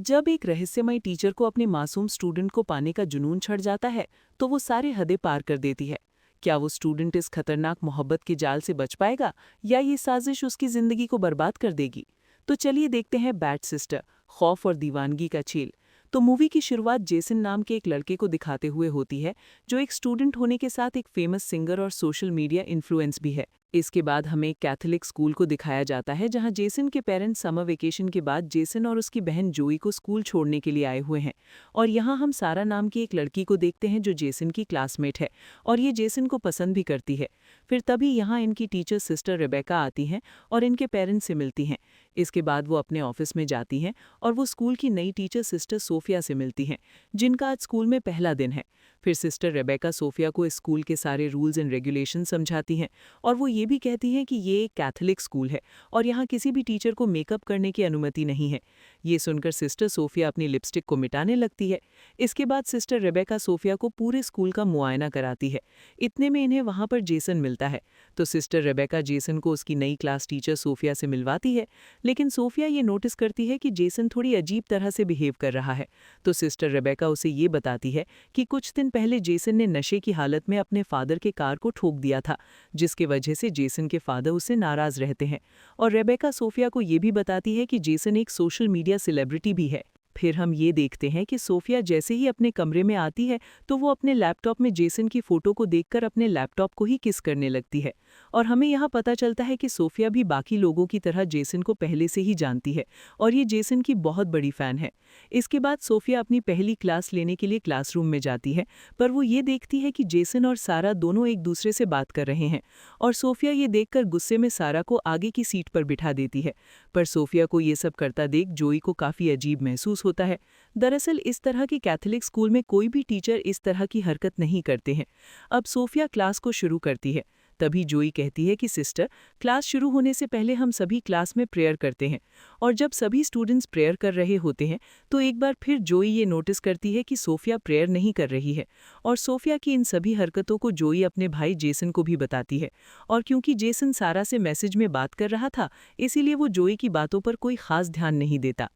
जब एक रहस्यमय टीचर को अपने मासूम स्टूडेंट को पाने का जुनून चढ़ जाता है, तो वो सारे हदें पार कर देती है। क्या वो स्टूडेंट इस खतरनाक मोहब्बत के जाल से बच पाएगा या ये साजिश उसकी जिंदगी को बर्बाद कर देगी? तो चलिए देखते हैं बैड सिस्टर, खौफ और दीवानगी का खेल। तो मूवी की शुरुआत जेसन नाम के एक लड़के को दिखाते हुए होती है, जो एक स्टूडेंट होने के साथ एक फेमस सिंगर और सोशल मीडिया इन्फ्लुएंस भी है। इसके बाद हमें एक कैथोलिक स्कूल को दिखाया जाता है, जहां जेसन के पेरेंट्स समर वेकेशन के बाद जेसन और उसकी बहन जोई को स्कूल छोड़ने के लिए आए हुए हैं। और यहाँ हम सारा नाम की एक लड़की को देखते हैं, जो जेसन की क्लासमेट है और ये जेसन को पसंद भी करती है। फिर तभी यहाँ इनकी टीचर सिस्टर रेबेका आती हैं और इनके पेरेंट्स से मिलती हैं। इसके बाद वो अपने ऑफिस में जाती हैं और वो स्कूल की नई टीचर सिस्टर सोफिया से मिलती हैं, जिनका आज स्कूल में पहला दिन है। फिर सिस्टर रेबेका सोफिया को इस स्कूल के सारे रूल्स एंड रेगुलेशन समझाती हैं और वो ये भी कहती हैं कि ये एक कैथोलिक स्कूल है और यहाँ किसी भी टीचर को मेकअप करने की अनुमति नहीं है। ये सुनकर सिस्टर सोफिया अपनी लिपस्टिक को मिटाने लगती है। इसके बाद सिस्टर रेबेका सोफिया को पूरे स्कूल का मुआयना कराती है। इतने में इन्हें वहाँ पर जेसन मिलता है, तो सिस्टर रेबेका जेसन को उसकी नई क्लास टीचर सोफिया से मिलवाती है। लेकिन सोफिया ये नोटिस करती है कि जेसन थोड़ी अजीब तरह से बिहेव कर रहा है, तो सिस्टर रेबेका उसे ये बताती है कि कुछ दिन पहले जेसन ने नशे की हालत में अपने फादर के कार को ठोक दिया था, जिसकी वजह से जेसन के फादर उससे नाराज रहते हैं। और रेबेका सोफिया को ये भी बताती है कि जेसन एक सोशल मीडिया सेलिब्रिटी भी है। फिर हम ये देखते हैं कि सोफिया जैसे ही अपने कमरे में आती है, तो वो अपने लैपटॉप में जेसन की फोटो को देखकर अपने लैपटॉप को ही किस करने लगती है। और हमें यहाँ पता चलता है कि सोफिया भी बाकी लोगों की तरह जेसन को पहले से ही जानती है और ये जेसन की बहुत बड़ी फ़ैन है। इसके बाद सोफिया अपनी पहली क्लास लेने के लिए क्लासरूम में जाती है, पर वो ये देखती है कि जेसन और सारा दोनों एक दूसरे से बात कर रहे हैं और सोफिया ये देखकर गुस्से में सारा को आगे की सीट पर बिठा देती है। पर सोफिया को ये सब करता देख जोई को काफ़ी अजीब महसूस होता है। दरअसल इस तरह के कैथोलिक स्कूल में कोई भी टीचर इस तरह की हरकत नहीं करते हैं। अब सोफिया क्लास को शुरू करती है। तभी जोई कहती है कि सिस्टर, क्लास शुरू होने से पहले हम सभी क्लास में प्रेयर करते हैं। और जब सभी स्टूडेंट्स प्रेयर कर रहे होते हैं, तो एक बार फिर जोई ये नोटिस करती है कि सोफिया प्रेयर नहीं कर रही है। और सोफिया की इन सभी हरकतों को जोई अपने भाई जेसन को भी बताती है। और क्योंकि जेसन सारा से मैसेज में बात कर रहा था, इसीलिए वो जोई की बातों पर कोई खास ध्यान नहीं देता।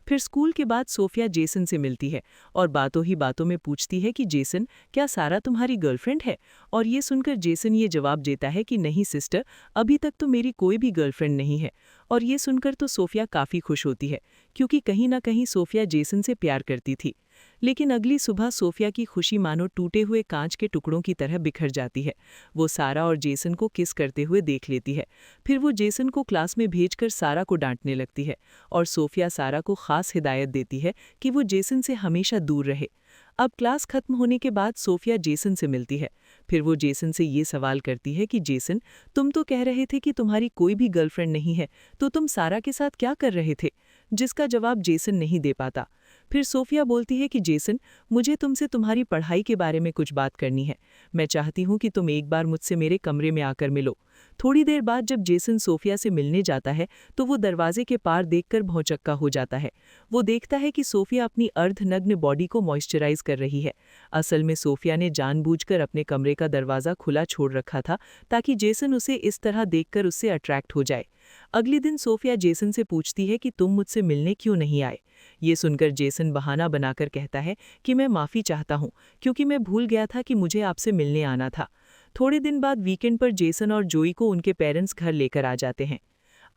फिर स्कूल के बाद सोफिया जेसन से मिलती है और बातों ही बातों में पूछती है कि जेसन, क्या सारा तुम्हारी गर्लफ्रेंड है? और ये सुनकर जेसन ये जवाब देता है कि नहीं सिस्टर, अभी तक तो मेरी कोई भी गर्लफ्रेंड नहीं है। और ये सुनकर तो सोफिया काफ़ी खुश होती है, क्योंकि कहीं ना कहीं सोफिया जेसन से प्यार करती थी। लेकिन अगली सुबह सोफिया की खुशी मानो टूटे हुए कांच के टुकड़ों की तरह बिखर जाती है। वो सारा और जेसन को किस करते हुए देख लेती है। फिर वो जेसन को क्लास में भेजकर सारा को डांटने लगती है और सोफिया सारा को खास हिदायत देती है कि वो जेसन से हमेशा दूर रहे। अब क्लास खत्म होने के बाद सोफिया जेसन से मिलती है। फिर वो जेसन से ये सवाल करती है कि जेसन, तुम तो कह रहे थे कि तुम्हारी कोई भी गर्लफ्रेंड नहीं है, तो तुम सारा के साथ क्या कर रहे थे? जिसका जवाब जेसन नहीं दे पाता। फिर सोफिया बोलती है कि जेसन, मुझे तुमसे तुम्हारी पढ़ाई के बारे में कुछ बात करनी है। मैं चाहती हूँ कि तुम एक बार मुझसे मेरे कमरे में आकर मिलो। थोड़ी देर बाद जब जेसन सोफिया से मिलने जाता है, तो वो दरवाजे के पार देखकर भौंचक्का हो जाता है। वो देखता है कि सोफिया अपनी अर्धनग्न बॉडी को मॉइस्चराइज कर रही है। असल में सोफिया ने जानबूझकर अपने कमरे का दरवाज़ा खुला छोड़ रखा था, ताकि जेसन उसे इस तरह देखकर उससे अट्रैक्ट हो जाए। अगले दिन सोफिया जेसन से पूछती है कि तुम मुझसे मिलने क्यों नहीं आए? ये सुनकर जेसन बहाना बनाकर कहता है कि मैं माफ़ी चाहता हूँ, क्योंकि मैं भूल गया था कि मुझे आपसे मिलने आना था। थोड़े दिन बाद वीकेंड पर जेसन और जोई को उनके पेरेंट्स घर लेकर आ जाते हैं।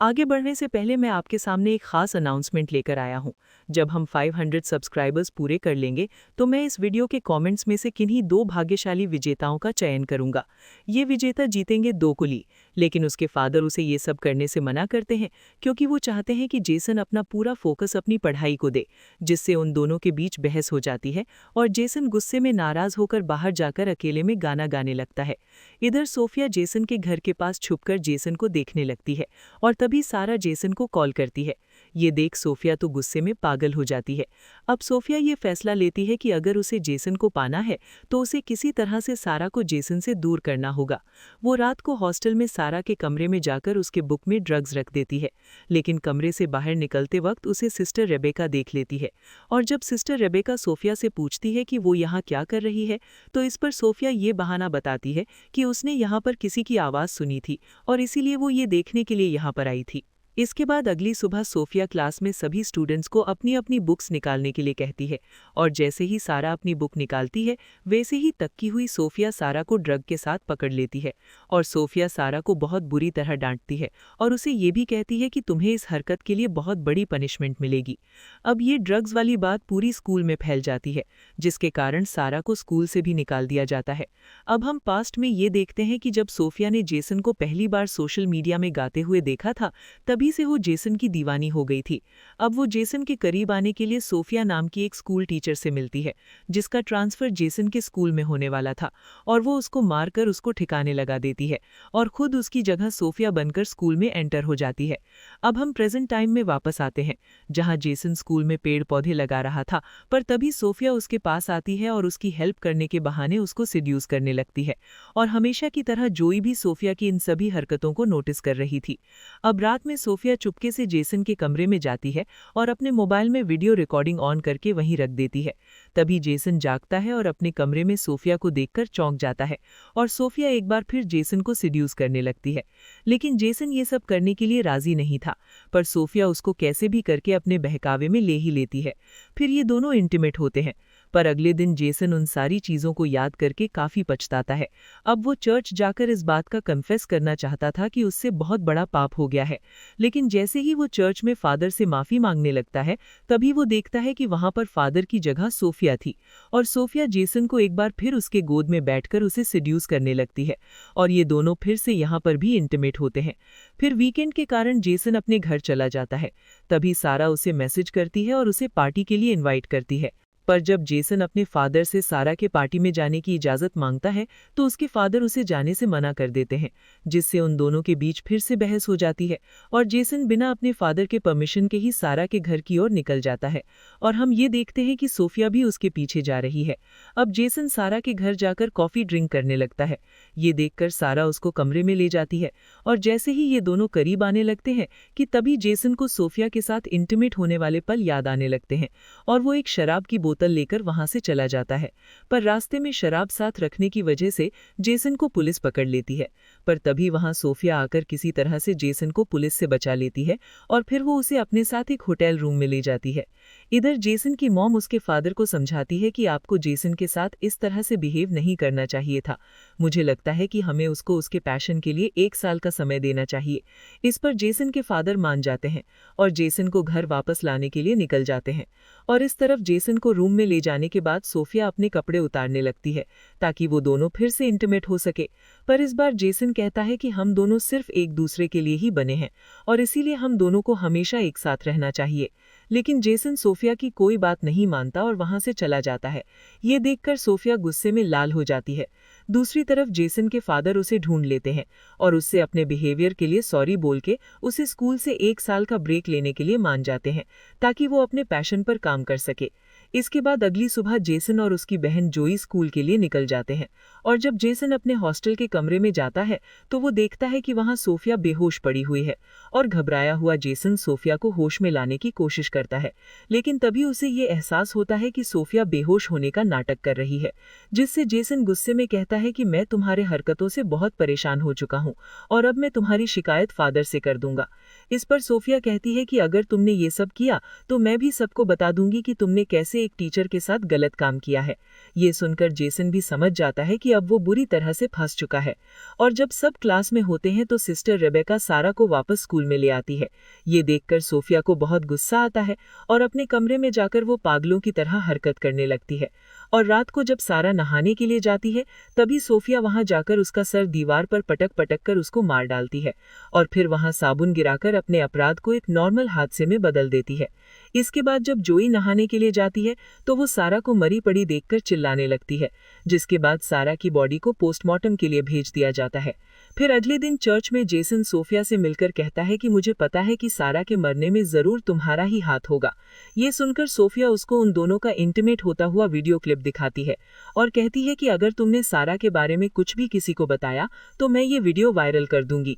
आगे बढ़ने से पहले मैं आपके सामने एक खास अनाउंसमेंट लेकर आया हूँ। जब हम 500 सब्सक्राइबर्स पूरे कर लेंगे, तो मैं इस वीडियो के कमेंट्स में से किन्हीं 2 भाग्यशाली विजेताओं का चयन करूंगा। ये विजेता जीतेंगे 2 कुली, लेकिन उसके फादर उसे ये सब करने से मना करते हैं, क्योंकि वो चाहते हैं कि जेसन अपना पूरा फोकस अपनी पढ़ाई को दे, जिससे उन दोनों के बीच बहस हो जाती है और जेसन गुस्से में नाराज होकर बाहर जाकर अकेले में गाना गाने लगता है। इधर सोफिया जेसन के घर के पास छुपकर जेसन को देखने लगती है और तभी सारा जेसन को कॉल करती है। ये देख सोफिया तो गुस्से में पागल हो जाती है। अब सोफिया ये फैसला लेती है कि अगर उसे जेसन को पाना है, तो उसे किसी तरह से सारा को जेसन से दूर करना होगा। वो रात को हॉस्टल में सारा के कमरे में जाकर उसके बुक में ड्रग्स रख देती है, लेकिन कमरे से बाहर निकलते वक्त उसे सिस्टर रेबेका देख लेती है। और जब सिस्टर रेबेका सोफिया से पूछती है कि वो यहाँ क्या कर रही है, तो इस पर सोफिया ये बहाना बताती है कि उसने यहाँ पर किसी की आवाज़ सुनी थी और इसीलिए वो ये देखने के लिए यहाँ पर आई थी। इसके बाद अगली सुबह सोफिया क्लास में सभी स्टूडेंट्स को अपनी अपनी बुक्स निकालने के लिए कहती है और जैसे ही सारा अपनी बुक निकालती है वैसे ही तक्की हुई सोफिया सारा को ड्रग के साथ पकड़ लेती है और सोफिया सारा को बहुत बुरी तरह डांटती है और उसे ये भी कहती है कि तुम्हें इस हरकत के लिए बहुत बड़ी पनिशमेंट मिलेगी। अब ये ड्रग्स वाली बात पूरी स्कूल में फैल जाती है जिसके कारण सारा को स्कूल से भी निकाल दिया जाता है। अब हम पास्ट में ये देखते हैं कि जब सोफिया ने जेसन को पहली बार सोशल मीडिया में गाते हुए देखा था तभी से वो जेसन की दीवानी हो गई थी। अब वो जेसन के करीब आने के लिए सोफिया नाम की एक स्कूल टीचर से मिलती है जिसका ट्रांसफर जेसन के स्कूल में होने वाला था और वो उसको मारकर उसको ठिकाने लगा देती है और खुद उसकी जगह सोफिया बनकर स्कूल में एंटर हो जाती है। अब हम प्रेजेंट टाइम में वापस आते हैं जहां जेसन स्कूल में पेड़ पौधे लगा रहा था, पर तभी सोफिया उसके पास आती है और उसकी हेल्प करने के बहाने उसको सिड्यूस करने लगती है और हमेशा की तरह जोई भी सोफिया की इन सभी हरकतों को नोटिस कर रही थी। अब रात में सोफिया चुपके से जेसन के कमरे में जाती है और अपने मोबाइल में वीडियो रिकॉर्डिंग ऑन करके वहीं रख देती है। तभी जेसन जागता है और अपने कमरे में सोफिया को देखकर चौंक जाता है और सोफिया एक बार फिर जेसन को सिड्यूस करने लगती है, लेकिन जेसन ये सब करने के लिए राजी नहीं था, पर सोफिया उसको कैसे भी करके अपने बहकावे में ले ही लेती है। फिर ये दोनों इंटीमेट होते हैं, पर अगले दिन जेसन उन सारी चीजों को याद करके काफी पछताता है। अब वो चर्च जाकर इस बात का कन्फेस करना चाहता था कि उससे बहुत बड़ा पाप हो गया है, लेकिन जैसे ही वो चर्च में फादर से माफी मांगने लगता है तभी वो देखता है कि वहां पर फादर की जगह सोफिया थी और सोफिया जेसन को एक बार फिर उसके गोद में बैठकर उसे सिड्यूस करने लगती है और ये दोनों फिर से यहाँ पर भी इंटीमेट होते हैं। फिर वीकेंड के कारण जेसन अपने घर चला जाता है, तभी सारा उसे मैसेज करती है और उसे पार्टी के लिए इनवाइट करती है। पर जब जेसन अपने फादर से सारा के पार्टी में जाने की इजाजत मांगता है तो उसके फादर उसे जाने से मना कर देते हैं, जिससे उन दोनों के बीच फिर से बहस हो जाती है और जेसन बिना अपने फादर के परमिशन के ही सारा के घर की ओर निकल जाता है और हम ये देखते हैं कि सोफिया भी उसके पीछे जा रही है। अब जेसन सारा के घर जाकर कॉफी ड्रिंक करने लगता है। ये देखकर सारा उसको कमरे में ले जाती है और जैसे ही ये दोनों करीब आने लगते हैं कि तभी जेसन को सोफिया के साथ इंटीमेट होने वाले पल याद आने लगते हैं और वो एक शराब की बोतल लेकर वहां से चला जाता है, पर रास्ते में शराब साथ रखने की वजह से जेसन को पुलिस पकड़ लेती है। पर तभी वहां सोफिया आकर किसी तरह से जेसन को पुलिस से बचा लेती है और फिर वो उसे अपने साथ एक होटल रूम में ले जाती है। इधर जेसन की मॉम उसके फादर को समझाती है कि आपको जेसन के साथ इस तरह से बिहेव नहीं करना चाहिए था। मुझे लगता है कि हमें उसको उसके पैशन के लिए 1 साल का समय देना चाहिए। इस पर जेसन के फादर मान जाते हैं और जेसन को घर वापस लाने के लिए निकल जाते हैं और इस तरफ जेसन को रूम में ले जाने के बाद सोफिया अपने कपड़े उतारने लगती है ताकि वो दोनों फिर से इंटीमेट हो सके। पर इस बार जेसन कहता है कि हम दोनों सिर्फ एक दूसरे के लिए ही बने हैं और इसीलिए हम दोनों को हमेशा एक साथ रहना चाहिए। लेकिन जेसन सोफिया की कोई बात नहीं मानता और वहां से चला जाता है। ये देखकर सोफिया गुस्से में लाल हो जाती है। दूसरी तरफ जेसन के फादर उसे ढूंढ लेते हैं और उससे अपने बिहेवियर के लिए सॉरी बोल के उसे स्कूल से 1 साल का ब्रेक लेने के लिए मान जाते हैं ताकि वो अपने पैशन पर काम कर सके। इसके बाद अगली सुबह जेसन और उसकी बहन जोई स्कूल के लिए निकल जाते हैं और जब जेसन अपने हॉस्टल के कमरे में जाता है तो वो देखता है कि वहां सोफिया बेहोश पड़ी हुई है और घबराया हुआ जेसन सोफिया को होश में लाने की कोशिश करता है, लेकिन तभी उसे ये एहसास होता है कि सोफिया बेहोश होने का नाटक कर रही है, जिससे जेसन गुस्से में कहता है कि मैं तुम्हारे हरकतों से बहुत परेशान हो चुका हूँ और अब मैं तुम्हारी शिकायत फादर से कर दूंगा। इस पर सोफिया कहती है कि अगर तुमने ये सब किया तो मैं भी सबको बता दूंगी कि तुमने कैसे एक टीचर के साथ गलत काम किया है। ये सुनकर जेसन भी समझ जाता है कि अब वो बुरी तरह से फंस चुका है और जब सब क्लास में होते हैं तो सिस्टर रेबेका सारा को वापस स्कूल में ले आती है। ये देखकर सोफिया को बहुत गुस्सा आता है और अपने कमरे में जाकर वो पागलों की तरह हरकत करने लगती है और रात को जब सारा नहाने के लिए जाती है तभी सोफिया वहां जाकर उसका सर दीवार पर पटक पटक कर उसको मार डालती है और फिर वहां साबुन गिराकर अपने अपराध को एक नॉर्मल हादसे में बदल देती है। इसके बाद जब जोई नहाने के लिए जाती है तो वो सारा को मरी पड़ी देखकर चिल्लाने लगती है, जिसके बाद सारा की बॉडी को पोस्टमार्टम के लिए भेज दिया जाता है। फिर अगले दिन चर्च में जेसन सोफिया से मिलकर कहता है कि मुझे पता है कि सारा के मरने में जरूर तुम्हारा ही हाथ होगा। ये सुनकर सोफिया उसको उन दोनों का इंटीमेट होता हुआ वीडियो क्लिप दिखाती है और कहती है कि अगर तुमने सारा के बारे में कुछ भी किसी को बताया तो मैं ये वीडियो वायरल कर दूंगी।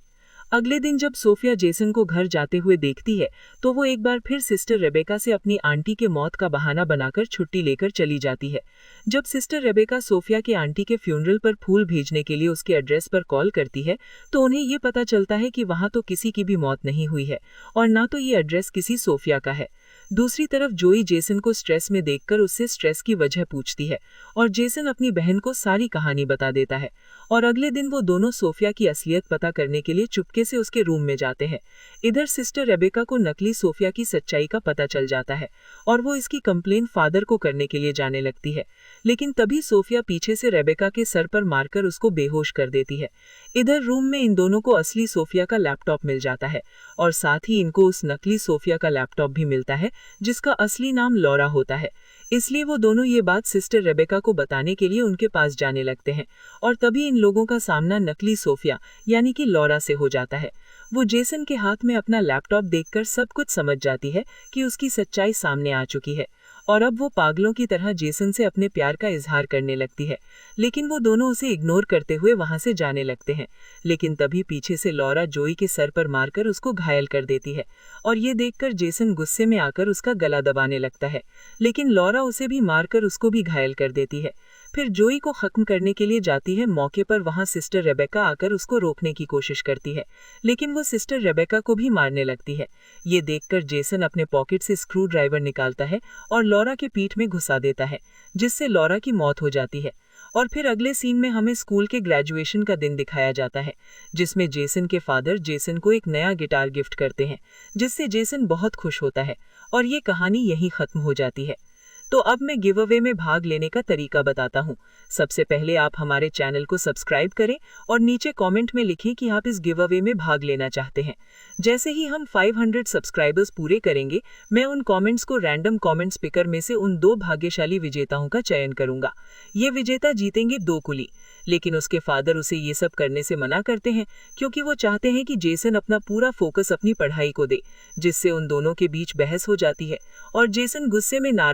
अगले दिन जब सोफिया जेसन को घर जाते हुए देखती है तो वो एक बार फिर सिस्टर रेबेका से अपनी आंटी के मौत का बहाना बनाकर छुट्टी लेकर चली जाती है। जब सिस्टर रेबेका सोफिया के आंटी के फ्यूनरल पर फूल भेजने के लिए उसके एड्रेस पर कॉल करती है तो उन्हें ये पता चलता है कि वहाँ तो किसी की भी मौत नहीं हुई है और ना तो ये एड्रेस किसी सोफिया का है। दूसरी तरफ जोई जेसन को स्ट्रेस में देखकर उससे स्ट्रेस की वजह पूछती है और जेसन अपनी बहन को सारी कहानी बता देता है और अगले दिन वो दोनों सोफिया की असलियत पता करने के लिए चुपके से उसके रूम में जाते हैं। इधर सिस्टर रेबेका को नकली सोफिया की सच्चाई का पता चल जाता है और वो इसकी कंप्लेन फादर को करने के लिए जाने लगती है, लेकिन तभी सोफिया पीछे से रेबेका के सर पर मारकर उसको बेहोश कर देती है। इधर रूम में इन दोनों को असली सोफिया का लैपटॉप मिल जाता है और साथ ही इनको उस नकली सोफिया का लैपटॉप भी मिलता है जिसका असली नाम लॉरा होता है। इसलिए वो दोनों ये बात सिस्टर रेबेका को बताने के लिए उनके पास जाने लगते हैं और तभी इन लोगों का सामना नकली सोफिया यानी कि लॉरा से हो जाता है। वो जेसन के हाथ में अपना लैपटॉप देखकर सब कुछ समझ जाती है कि उसकी सच्चाई सामने आ चुकी है और अब वो पागलों की तरह जेसन से अपने प्यार का इजहार करने लगती है, लेकिन वो दोनों उसे इग्नोर करते हुए वहां से जाने लगते हैं। लेकिन तभी पीछे से लॉरा जोई के सर पर मारकर उसको घायल कर देती है और ये देखकर जेसन गुस्से में आकर उसका गला दबाने लगता है, लेकिन लॉरा उसे भी मारकर उसको भी घायल कर देती है। फिर जोई को खत्म करने के लिए जाती है। मौके पर वहां सिस्टर रेबेका आकर उसको रोकने की कोशिश करती है, लेकिन वो सिस्टर रेबेका को भी मारने लगती है। ये देखकर जेसन अपने पॉकेट से स्क्रू ड्राइवर निकालता है और लॉरा के पीठ में घुसा देता है, जिससे लॉरा की मौत हो जाती है। और फिर अगले सीन में हमें स्कूल के ग्रेजुएशन का दिन दिखाया जाता है, जिसमें जेसन के फादर जेसन को एक नया गिटार गिफ्ट करते हैं, जिससे जेसन बहुत खुश होता है और ये कहानी यहीं खत्म हो जाती है। तो अब मैं गिव अवे में भाग लेने का तरीका बताता हूँ। सबसे पहले आप हमारे चैनल को सब्सक्राइब करें और नीचे कमेंट में लिखें कि आप इस गिव अवे में भाग लेना चाहते हैं। जैसे ही हम 500 सब्सक्राइबर्स पूरे करेंगे, मैं उन कमेंट्स को रैंडम कमेंट्स पिकर में से उन 2 भाग्यशाली विजेताओं का चयन करूंगा। ये विजेता जीतेंगे 2 कुली, लेकिन उसके फादर उसे ये सब करने से मना करते हैं क्योंकि वो चाहते हैं कि जेसन अपना पूरा फोकस अपनी पढ़ाई को दे, जिससे उन दोनों के बीच बहस हो जाती है और जेसन गुस्से में